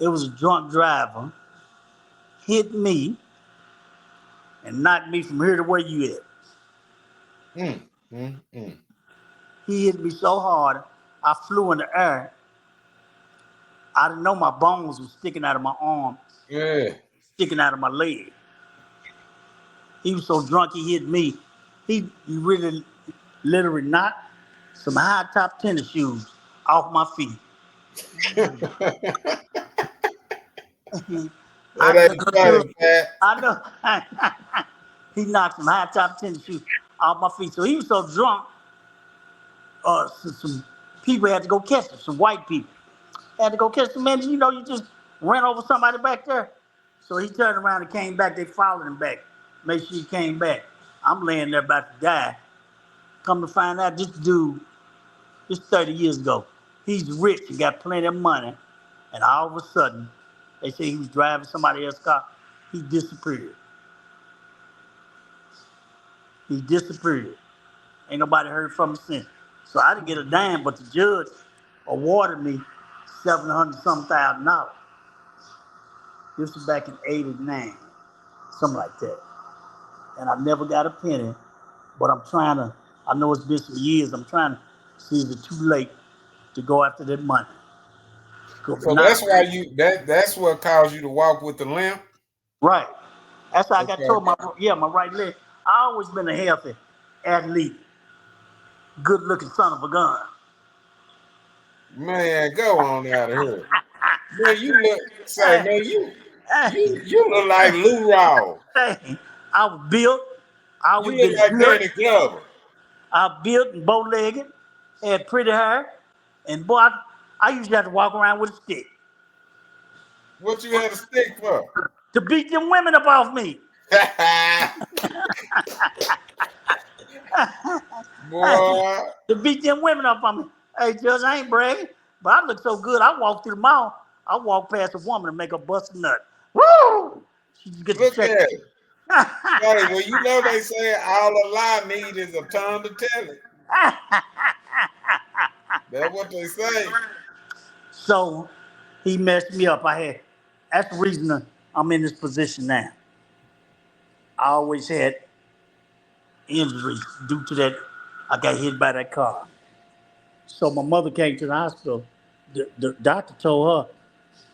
[SPEAKER 2] it was a drunk driver, hit me, and knocked me from here to where you at.
[SPEAKER 1] Mm, mm, mm.
[SPEAKER 2] He hit me so hard, I flew in the air. I didn't know my bones was sticking out of my arm,
[SPEAKER 1] Yeah.
[SPEAKER 2] sticking out of my leg. He was so drunk he hit me. He really literally knocked some high top tennis shoes off my feet.
[SPEAKER 1] That
[SPEAKER 2] I
[SPEAKER 1] ain't
[SPEAKER 2] looked good.
[SPEAKER 1] funny, Pat.
[SPEAKER 2] I know. He knocked some high top tennis shoes off my feet. So he was so drunk, some people had to go catch him, some white people had to go catch him. Man, you just ran over somebody back there. So he turned around and came back. They followed him back. Make sure he came back. I'm laying there about to die. Come to find out, this dude, this 30 years ago, he's rich and got plenty of money. And all of a sudden, they say he was driving somebody else's car. He disappeared. He disappeared. Ain't nobody heard from him since. So I didn't get a dime, but the judge awarded me $700 some thousand. This was back in '89, something like that. And I never got a penny. But I'm trying to. I know it's been some years. I'm trying to see if it's too late to go after that money. Cause
[SPEAKER 1] So
[SPEAKER 2] not
[SPEAKER 1] that's why that's what caused you to walk with the limp.
[SPEAKER 2] right. That's how I got
[SPEAKER 1] Okay.
[SPEAKER 2] told my right leg. I always been a healthy athlete, good looking son of a gun.
[SPEAKER 1] Man, go on out of here. Man, you look say,
[SPEAKER 2] Hey,
[SPEAKER 1] man,
[SPEAKER 2] hey,
[SPEAKER 1] you look like Lou Rawls.
[SPEAKER 2] hey, I was built. I
[SPEAKER 1] You
[SPEAKER 2] always
[SPEAKER 1] look
[SPEAKER 2] been
[SPEAKER 1] like
[SPEAKER 2] built.
[SPEAKER 1] Danny Glover.
[SPEAKER 2] I built and bow legged, had pretty hair, and boy, I used to have to walk around with a stick
[SPEAKER 1] What you had a stick for?
[SPEAKER 2] to beat them women up off me. Hey,
[SPEAKER 1] Boy,
[SPEAKER 2] to beat them women up on me. Hey, Judge, I ain't bragging, but I look so good. I walk through the mall. I walk past a woman and make her bust a nut. Woo! She just get to
[SPEAKER 1] look
[SPEAKER 2] check.
[SPEAKER 1] at it. Hey, well, you know they say all a lie need is a tongue to tell it. That's what they say.
[SPEAKER 2] So he messed me up. That's the reason I'm in this position now. I always had injuries due to that. I got hit by that car. So my mother came to the hospital. The doctor told her,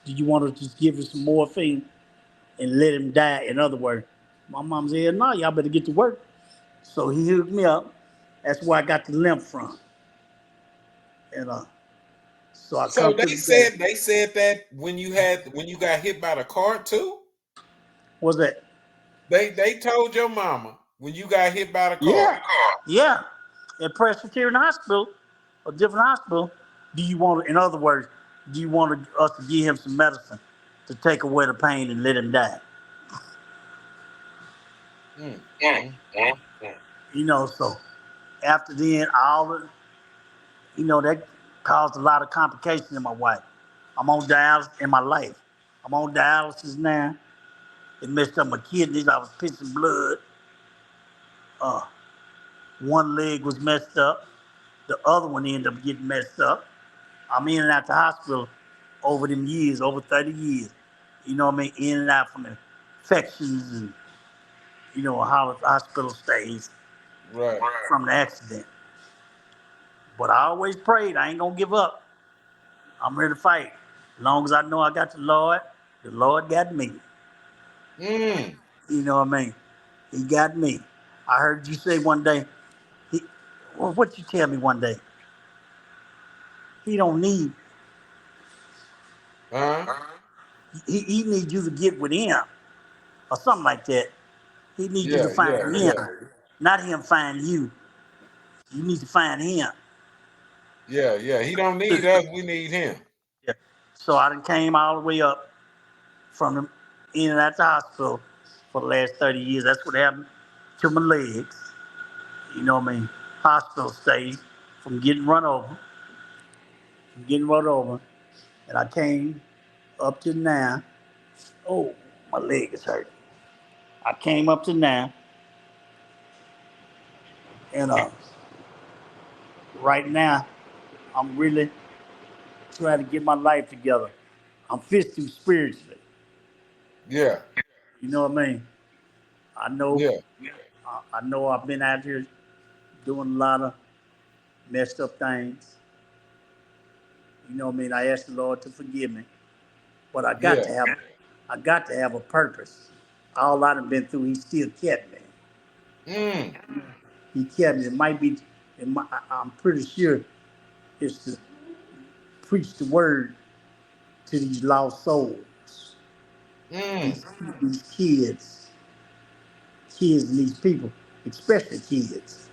[SPEAKER 2] "Do you want to just give him some morphine and let him die?" In other words, my mom said, "No, y'all better get to work." So he hooked me up. That's where I got the limp from. And so I
[SPEAKER 1] So
[SPEAKER 2] come to the day.
[SPEAKER 1] they said that when you got hit by the car too.
[SPEAKER 2] What's that?
[SPEAKER 1] They told your mama when you got hit by the car.
[SPEAKER 2] Yeah, yeah. At Presbyterian Hospital, a different hospital. Do you want to, in other words, do you want us to give him some medicine to take away the pain and let him die?
[SPEAKER 1] Mm,
[SPEAKER 2] Mm,
[SPEAKER 1] mm,
[SPEAKER 2] mm,
[SPEAKER 1] mm.
[SPEAKER 2] mm. So after then, that caused a lot of complications in my wife. I'm on dialysis in my life. I'm on dialysis now. It messed up my kidneys. I was pissing blood. Uh, one leg was messed up. The other one ended up getting messed up. I'm in and out the hospital over them years, over 30 years. You know what I mean? In and out from infections and, hospital stays
[SPEAKER 1] Right.
[SPEAKER 2] from the accident. But I always prayed I ain't going to give up. I'm ready to fight. As long as I know I got the Lord got me.
[SPEAKER 1] Mm.
[SPEAKER 2] You know what I mean? He got me. I heard you say one day, he, well, what you tell me one day? He don't need,
[SPEAKER 1] Huh?
[SPEAKER 2] he needs you to get with him or something like that. He needs you to
[SPEAKER 1] Yeah, yeah,
[SPEAKER 2] find him,
[SPEAKER 1] yeah.
[SPEAKER 2] not him find you. You need to find him.
[SPEAKER 1] Yeah, yeah. He don't need us, we need him.
[SPEAKER 2] Yeah. So I done came all the way up from the in and out the hospital for the last 30 years. That's what happened to my legs. You know what I mean? Hospital stays from getting run over. And I came up to now. Oh, my leg is hurting. I came up to now, and right now, I'm really trying to get my life together. I'm fit through spiritually.
[SPEAKER 1] Yeah,
[SPEAKER 2] You know what I mean? I know,
[SPEAKER 1] yeah,
[SPEAKER 2] I know I've been out here doing a lot of messed up things. You know what I mean? I asked the Lord to forgive me, but
[SPEAKER 1] yeah.
[SPEAKER 2] I got to have a purpose. All I've been through, He still kept me.
[SPEAKER 1] Mm.
[SPEAKER 2] He kept me. It might be, I'm pretty sure it's to preach the word to these lost souls,
[SPEAKER 1] Mm.
[SPEAKER 2] these these kids and these people, especially kids.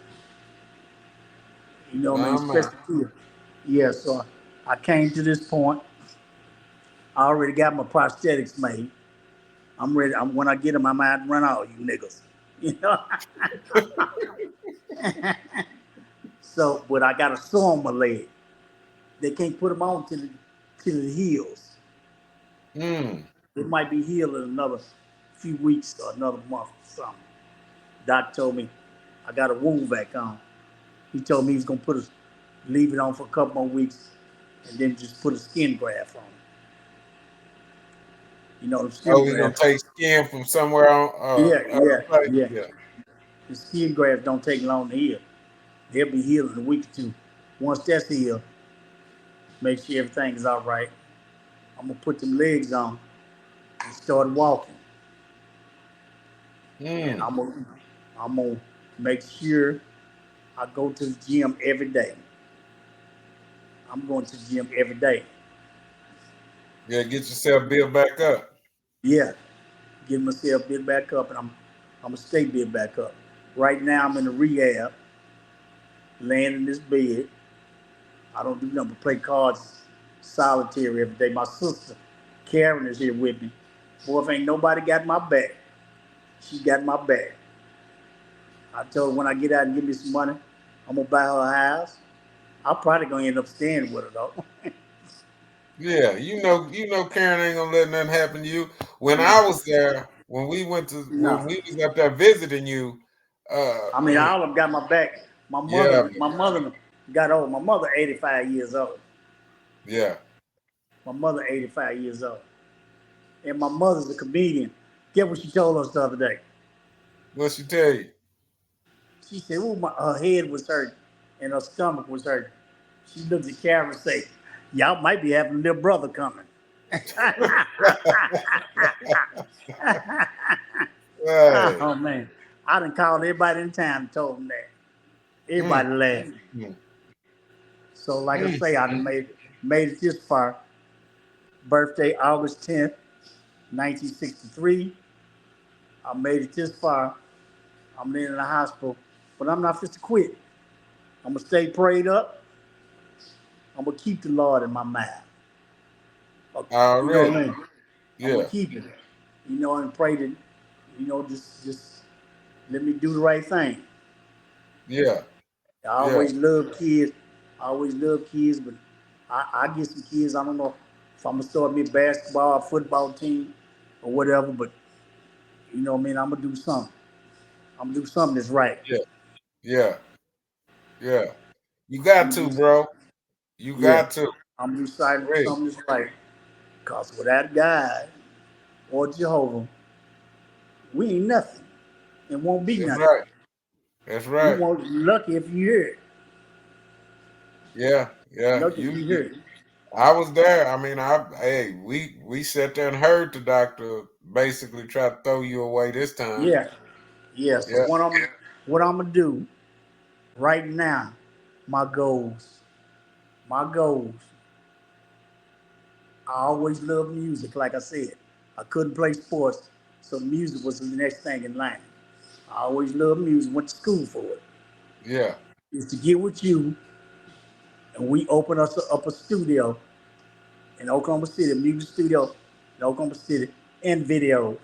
[SPEAKER 2] You know what I mean?
[SPEAKER 1] My.
[SPEAKER 2] Especially kids. Yeah. So I came to this point. I already got my prosthetics made. I'm ready. When I get them, I'm out to run all you niggas. You know. So, but I got a sore on my leg. They can't put them on till it heals.
[SPEAKER 1] Mm.
[SPEAKER 2] It might be healed in another few weeks or another month or something. Doc told me I got a wound vac on. He told me he was gonna leave it on for a couple more weeks, and then just put a skin graft on it. You know, the skin
[SPEAKER 1] Oh, we gonna
[SPEAKER 2] graft.
[SPEAKER 1] take skin from somewhere on
[SPEAKER 2] Yeah,
[SPEAKER 1] other
[SPEAKER 2] yeah,
[SPEAKER 1] place.
[SPEAKER 2] yeah.
[SPEAKER 1] Yeah.
[SPEAKER 2] The skin grafts don't take long to heal. They'll be healed in a week or two. Once that's healed, make sure everything is all right. I'm gonna put them legs on and start walking. And
[SPEAKER 1] Mm.
[SPEAKER 2] I'm gonna make sure I go to the gym every day. I'm going to the gym every day.
[SPEAKER 1] Yeah, get yourself built back up.
[SPEAKER 2] Yeah, get myself built back up, and I'm gonna stay built back up. Right now, I'm in the rehab, laying in this bed. I don't do nothing but play cards, solitaire every day. My sister, Karen, is here with me. Boy, if ain't nobody got my back, she got my back. I told her when I get out and give me some money, I'm gonna buy her a house. I'm probably gonna end up staying with her though.
[SPEAKER 1] Yeah, Karen ain't gonna let nothing happen to you. When
[SPEAKER 2] No,
[SPEAKER 1] I was there, when
[SPEAKER 2] no.
[SPEAKER 1] we was up there visiting you, uh
[SPEAKER 2] I mean, all of them got my back.
[SPEAKER 1] yeah,
[SPEAKER 2] My mother got old. My mother 85 years old.
[SPEAKER 1] yeah.
[SPEAKER 2] My mother 85 years old, and my mother's a comedian. Get what she told us the other day.
[SPEAKER 1] What she tell you?
[SPEAKER 2] She said, "Ooh, her head was hurt and her stomach was hurt." She looked at Karen and said, "Y'all might be having a little brother coming."
[SPEAKER 1] Right.
[SPEAKER 2] Oh man, I done called everybody in town and told them that.
[SPEAKER 1] Mm,
[SPEAKER 2] Everybody laughed.
[SPEAKER 1] mm, mm,
[SPEAKER 2] So, like I
[SPEAKER 1] mm,
[SPEAKER 2] say, I done
[SPEAKER 1] mm.
[SPEAKER 2] made it this far. Birthday August 10th, 1963. I made it this far. I'm laying in the hospital, but I'm not fit to quit. I'm gonna stay prayed up. I'm gonna keep the Lord in my mouth. You know what
[SPEAKER 1] Already.
[SPEAKER 2] I mean? I'm gonna
[SPEAKER 1] Yeah,
[SPEAKER 2] keep it. You know, and pray that, just let me do the right thing.
[SPEAKER 1] yeah,
[SPEAKER 2] I
[SPEAKER 1] yeah,
[SPEAKER 2] always love kids. I always love kids, but I get some kids. I don't know if I'm gonna start me a basketball, football team, or whatever. But you know what I mean? I'm gonna do something. I'm gonna do something that's right.
[SPEAKER 1] yeah, yeah, yeah. You
[SPEAKER 2] I'm
[SPEAKER 1] got
[SPEAKER 2] gonna
[SPEAKER 1] to,
[SPEAKER 2] do,
[SPEAKER 1] bro. You
[SPEAKER 2] yeah.
[SPEAKER 1] got to.
[SPEAKER 2] I'm gonna do
[SPEAKER 1] Real.
[SPEAKER 2] something that's right. Cause without God or Jehovah, we ain't nothing and won't be
[SPEAKER 1] That's
[SPEAKER 2] nothing.
[SPEAKER 1] right. That's
[SPEAKER 2] We
[SPEAKER 1] right.
[SPEAKER 2] won't lucky if you hear it.
[SPEAKER 1] Yeah, yeah.
[SPEAKER 2] Lucky if you hear it.
[SPEAKER 1] I was there. I mean, we sat there and heard the doctor basically try to throw you away this time.
[SPEAKER 2] Yeah, yeah. So
[SPEAKER 1] Yeah,
[SPEAKER 2] what I'm gonna do right now, my goals, my goals. I always loved music. Like I said, I couldn't play sports, so music was the next thing in line. I always loved music. Went to school for it.
[SPEAKER 1] yeah,
[SPEAKER 2] Is to get with you, and we open us up a studio in Oklahoma City, a music studio in Oklahoma City, and videos,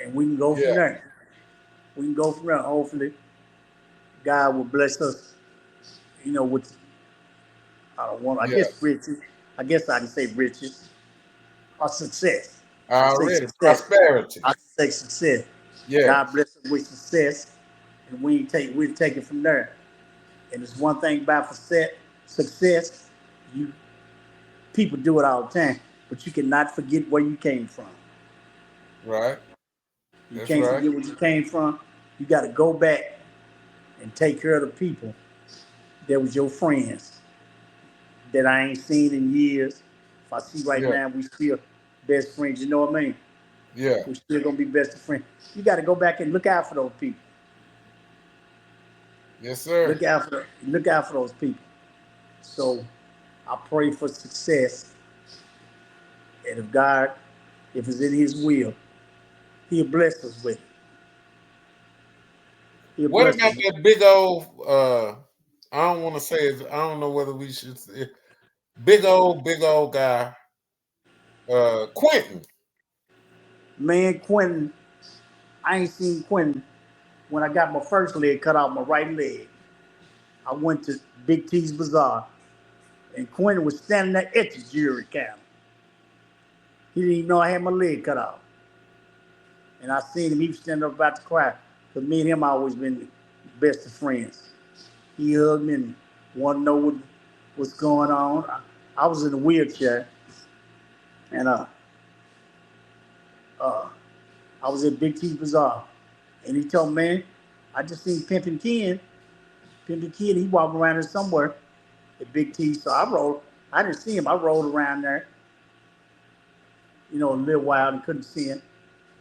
[SPEAKER 2] and we can go from
[SPEAKER 1] yeah,
[SPEAKER 2] there. We can go from there. Hopefully, God will bless us. With I don't want. I
[SPEAKER 1] yeah.
[SPEAKER 2] guess riches. I guess I can say riches or success. I can say
[SPEAKER 1] Already
[SPEAKER 2] success.
[SPEAKER 1] prosperity.
[SPEAKER 2] I can say success. God
[SPEAKER 1] Yes,
[SPEAKER 2] bless us with success, and we take it from there. And it's one thing about success. You people do it all the time, but you cannot forget where you came from.
[SPEAKER 1] right.
[SPEAKER 2] You
[SPEAKER 1] That's
[SPEAKER 2] can't
[SPEAKER 1] right.
[SPEAKER 2] forget where you came from. You got to go back and take care of the people that was your friends that I ain't seen in years. If I see right
[SPEAKER 1] Yeah,
[SPEAKER 2] now, we still best friends. You know what I mean?
[SPEAKER 1] yeah.
[SPEAKER 2] We're still gonna be best friends. You got to go back and look out for those people.
[SPEAKER 1] Yes, sir.
[SPEAKER 2] Look out for those people. So I pray for success, and if God, if it's in His will, He'll bless us with it. He'll
[SPEAKER 1] What
[SPEAKER 2] bless
[SPEAKER 1] about
[SPEAKER 2] us with
[SPEAKER 1] that big old I don't want to say it, I don't know whether we should say big old guy, Quentin.
[SPEAKER 2] it. Man, Quentin, I ain't seen Quentin when I got my first leg cut off, my right leg. I went to Big T's Bazaar, and Quentin was standing there at the jury counter. He didn't even know I had my leg cut off. And I seen him. He was standing up about to cry. Because me and him always been best of friends. He hugged me and wanted to know what's going on. I was in a wheelchair, and uh, I was at Big T Bazaar. And he told me, man, I just seen Pimpin' Ken. Pimpin' Ken, he walking around there somewhere at Big T. So I rode. I didn't see him. I rode around there, a little while and couldn't see him.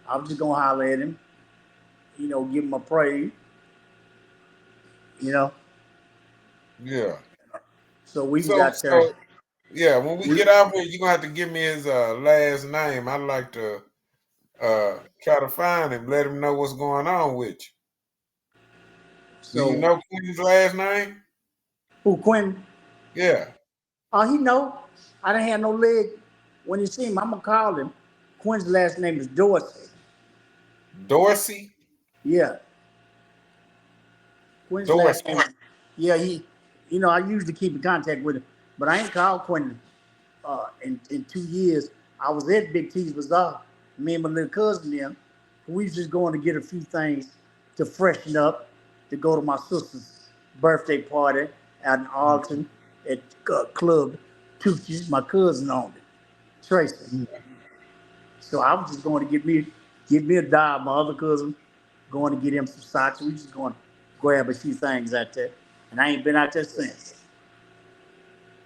[SPEAKER 2] I was just gonna holler at him, give him a praise, you know.
[SPEAKER 1] Yeah.
[SPEAKER 2] So we was
[SPEAKER 1] So
[SPEAKER 2] out there.
[SPEAKER 1] so yeah, when we
[SPEAKER 2] We,
[SPEAKER 1] get out here, you're gonna have to give me his last name. I'd like to try to find him, let him know what's going on with you. Do you
[SPEAKER 2] so
[SPEAKER 1] know Quentin's last name?
[SPEAKER 2] who Quentin?
[SPEAKER 1] Yeah.
[SPEAKER 2] Oh, he know. I didn't have no leg. When he see him, I'm gonna call him. Quentin's last name is Dorsey.
[SPEAKER 1] Dorsey?
[SPEAKER 2] Yeah, Quinn's last
[SPEAKER 1] Dorsey.
[SPEAKER 2] name. Yeah, I usually keep in contact with him, but I ain't called Quentin in 2 years. I was at Big T's Bazaar. Me and my little cousin there. We was just going to get a few things to freshen up, to go to my sister's birthday party out in Arlington at Club Tootsies. My cousin owned it, Tracy.
[SPEAKER 1] Yeah.
[SPEAKER 2] So I was just going to get me a dive. My other cousin going to get him some socks. We just going to grab a few things out there, and I ain't been out there since.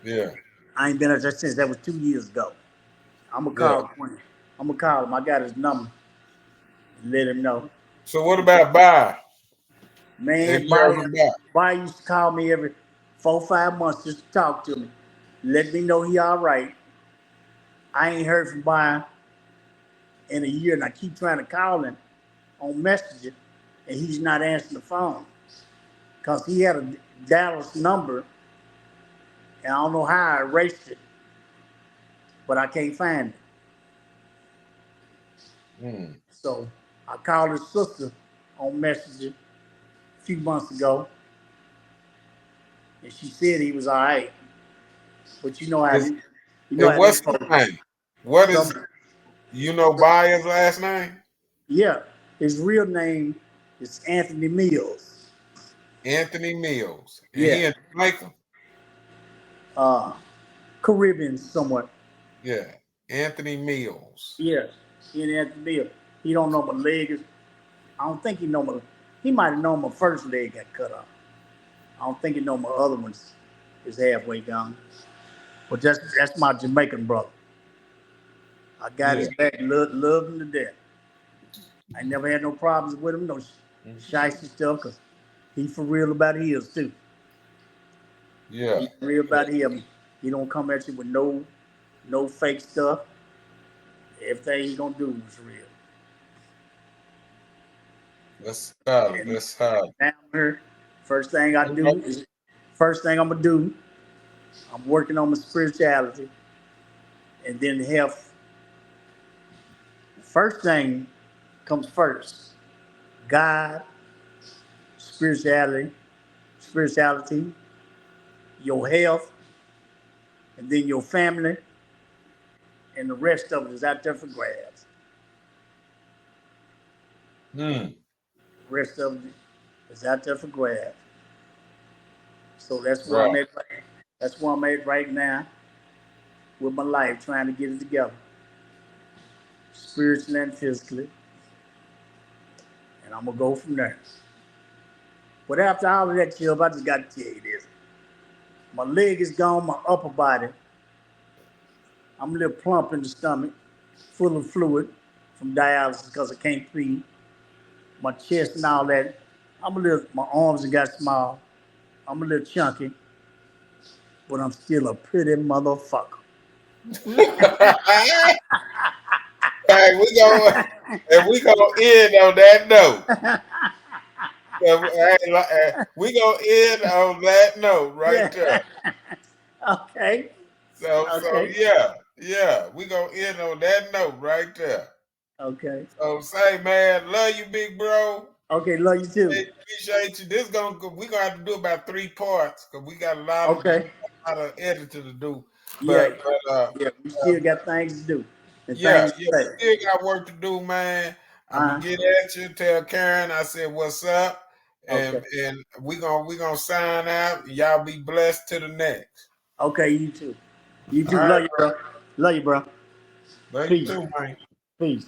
[SPEAKER 1] Yeah.
[SPEAKER 2] I ain't been out there since. That was 2 years ago. I'm gonna
[SPEAKER 1] Yeah.
[SPEAKER 2] call Quinn. I'm gonna call him. I got his number and let him know.
[SPEAKER 1] So what about Bar? Have
[SPEAKER 2] Man,
[SPEAKER 1] you heard from Bar?
[SPEAKER 2] Bobby used to call me every 4 5 months just to talk to me, let me know he all right. I ain't heard from Bobby in a year, and I keep trying to call him on Messenger, and he's not answering the phone because he had a Dallas number, and I don't know how I erased it, but I can't find it.
[SPEAKER 1] Hmm.
[SPEAKER 2] So I called his sister on Messenger a few months ago, and she said he was all right. But
[SPEAKER 1] Is
[SPEAKER 2] you know
[SPEAKER 1] and
[SPEAKER 2] how these
[SPEAKER 1] what's his
[SPEAKER 2] folks.
[SPEAKER 1] name? What is
[SPEAKER 2] Some,
[SPEAKER 1] you know Bayer's last name?
[SPEAKER 2] yeah, his real name is Anthony Mills.
[SPEAKER 1] Anthony Mills. And
[SPEAKER 2] Yeah,
[SPEAKER 1] he in Jamaica?
[SPEAKER 2] uh, Caribbean somewhat.
[SPEAKER 1] Yeah. Anthony Mills.
[SPEAKER 2] Yeah, he and Anthony Mills. He don't know my leg is. I don't think he know my. He might have known my first leg got cut off. I don't think he know my other ones is halfway gone. But that's my Jamaican brother. I got
[SPEAKER 1] Yeah.
[SPEAKER 2] his back, love him to death. I never had no problems with him, no shicey stuff, cause he for real about his too.
[SPEAKER 1] Yeah.
[SPEAKER 2] He for real
[SPEAKER 1] Yeah.
[SPEAKER 2] about him. He don't come at you with no fake stuff. Everything he gonna do is real.
[SPEAKER 1] That's solid.
[SPEAKER 2] And
[SPEAKER 1] That's solid.
[SPEAKER 2] now I'm here. First thing I
[SPEAKER 1] Okay.
[SPEAKER 2] do is first thing I'm gonna do. I'm working on my spirituality, and then health. First thing comes first. God, spirituality, spirituality, your health, and then your family, and the rest of it is out there for grabs.
[SPEAKER 1] Hmm.
[SPEAKER 2] The rest of it is out there for grabs. So that's where I'm
[SPEAKER 1] Right.
[SPEAKER 2] at. That's where I'm at right now with my life, trying to get it together, spiritually and physically, and I'm gonna go from there. But after all of that, Chubb, I just got to tell you this: my leg is gone, my upper body. I'm a little plump in the stomach, full of fluid from dialysis because I can't breathe. My chest and all that. My arms have got small. I'm a little chunky, but I'm still a pretty motherfucker.
[SPEAKER 1] Hey, we gonna end on that note. We gonna end on that note right
[SPEAKER 2] Yeah.
[SPEAKER 1] there.
[SPEAKER 2] Okay.
[SPEAKER 1] So
[SPEAKER 2] Okay.
[SPEAKER 1] yeah, yeah, we gonna end on that note right there.
[SPEAKER 2] Okay.
[SPEAKER 1] So say, man, love you, big bro.
[SPEAKER 2] Okay. Love you too.
[SPEAKER 1] Appreciate you. We gonna have to do about 3 parts because we got
[SPEAKER 2] Okay.
[SPEAKER 1] a lot of editing to do.
[SPEAKER 2] Yeah.
[SPEAKER 1] But
[SPEAKER 2] Yeah. We still got things to do and
[SPEAKER 1] yeah,
[SPEAKER 2] things to
[SPEAKER 1] yeah, we
[SPEAKER 2] say.
[SPEAKER 1] still got work to do, man. I'm gonna get at you. Tell Karen I said what's up, and
[SPEAKER 2] Okay.
[SPEAKER 1] we gonna sign out. Y'all be blessed to the next.
[SPEAKER 2] Okay, you too. You
[SPEAKER 1] All
[SPEAKER 2] too.
[SPEAKER 1] right,
[SPEAKER 2] Love you, bro. Love you, bro.
[SPEAKER 1] love you
[SPEAKER 2] Peace.
[SPEAKER 1] too, man.
[SPEAKER 2] Peace.